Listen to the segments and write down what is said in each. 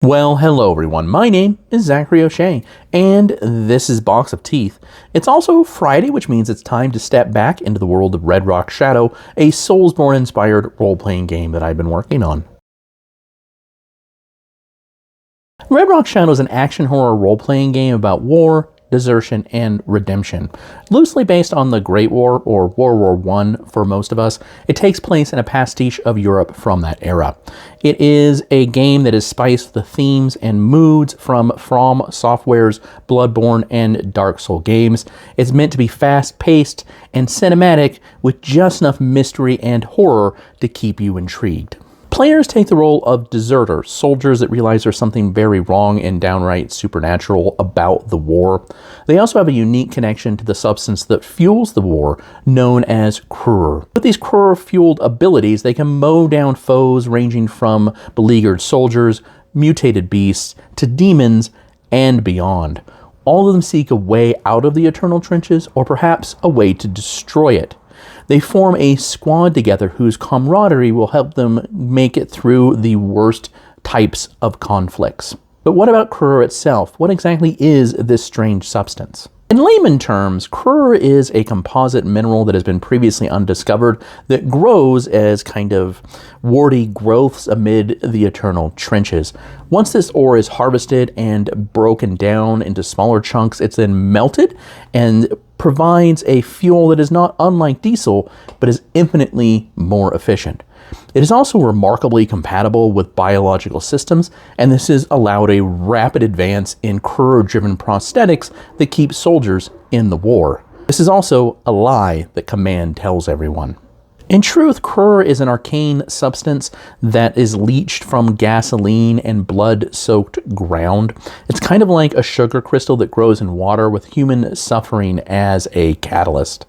Well, hello everyone. My name is Zachary O'Shea, and this is Box of Teeth. It's also Friday, which means it's time to step back into the world of Red Rock Shadow, a Soulsborne-inspired role-playing game that I've been working on. Red Rock Shadow is an action horror role-playing game about war, desertion, and redemption. Loosely based on the Great War, or World War I for most of us, it takes place in a pastiche of Europe from that era. It is a game that is spiced with the themes and moods from Software's Bloodborne and Dark Souls games. It's meant to be fast-paced and cinematic with just enough mystery and horror to keep you intrigued. Players take the role of deserters, soldiers that realize there's something very wrong and downright supernatural about the war. They also have a unique connection to the substance that fuels the war, known as Krur. With these Krur-fueled abilities, they can mow down foes ranging from beleaguered soldiers, mutated beasts, to demons, and beyond. All of them seek a way out of the eternal trenches, or perhaps a way to destroy it. They form a squad together whose camaraderie will help them make it through the worst types of conflicts. But what about Krur itself? What exactly is this strange substance? In layman terms, Krur is a composite mineral that has been previously undiscovered that grows as kind of warty growths amid the eternal trenches. Once this ore is harvested and broken down into smaller chunks, it's then melted and provides a fuel that is not unlike diesel, but is infinitely more efficient. It is also remarkably compatible with biological systems, and this has allowed a rapid advance in Krur-driven prosthetics that keep soldiers in the war. This is also a lie that Command tells everyone. In truth, Krur is an arcane substance that is leached from gasoline and blood-soaked ground. It's kind of like a sugar crystal that grows in water with human suffering as a catalyst.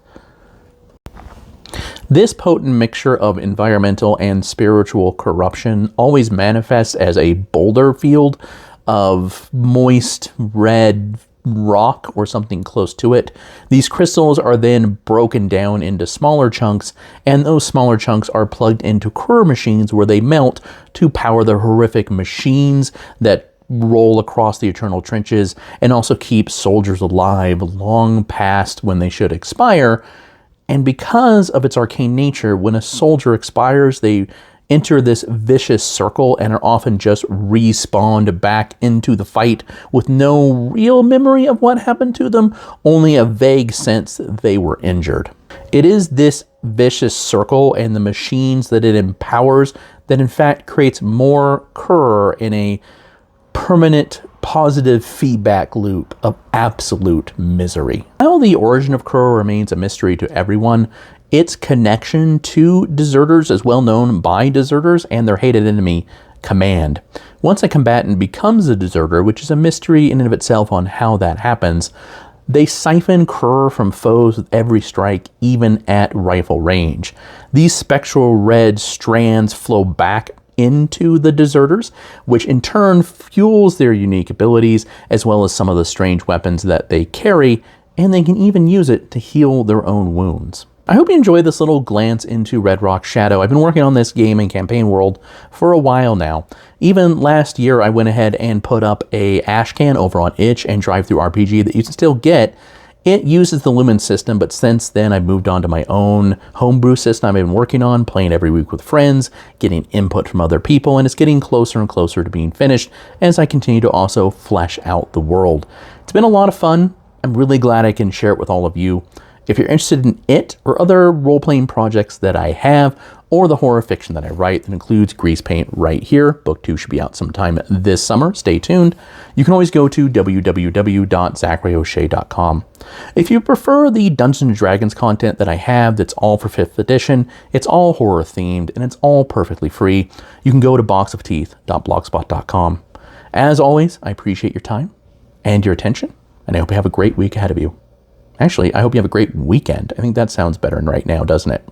This potent mixture of environmental and spiritual corruption always manifests as a boulder field of moist red rock or something close to it. These crystals are then broken down into smaller chunks, and those smaller chunks are plugged into Krur machines where they melt to power the horrific machines that roll across the eternal trenches and also keep soldiers alive long past when they should expire. And because of its arcane nature, when a soldier expires, they enter this vicious circle and are often just respawned back into the fight with no real memory of what happened to them, only a vague sense that they were injured. It is this vicious circle and the machines that it empowers that in fact creates more Krur in a permanent positive feedback loop of absolute misery. While the origin of Krur remains a mystery to everyone, its connection to deserters is well known by deserters and their hated enemy, Command. Once a combatant becomes a deserter, which is a mystery in and of itself on how that happens, they siphon Krur from foes with every strike, even at rifle range. These spectral red strands flow back into the deserters, which in turn fuels their unique abilities, as well as some of the strange weapons that they carry, and they can even use it to heal their own wounds. I hope you enjoyed this little glance into Red Rock Shadow. I've been working on this game in Campaign World for a while now. Even last year, I went ahead and put up a ashcan over on Itch and TTRPG that you can still get. It uses the Lumen system, but since then I've moved on to my own homebrew system I've been working on, playing every week with friends, getting input from other people, and it's getting closer and closer to being finished as I continue to also flesh out the world. It's been a lot of fun. I'm really glad I can share it with all of you. If you're interested in it or other role-playing projects that I have, or the horror fiction that I write that includes Grease Paint right here, book 2 should be out sometime this summer, stay tuned, you can always go to www.zacharyoshea.com. If you prefer the Dungeons & Dragons content that I have that's all for 5th edition, it's all horror themed, and it's all perfectly free, you can go to boxofteeth.blogspot.com. As always, I appreciate your time and your attention, and I hope you have a great week ahead of you. Actually, I hope you have a great weekend. I think that sounds better right now, doesn't it?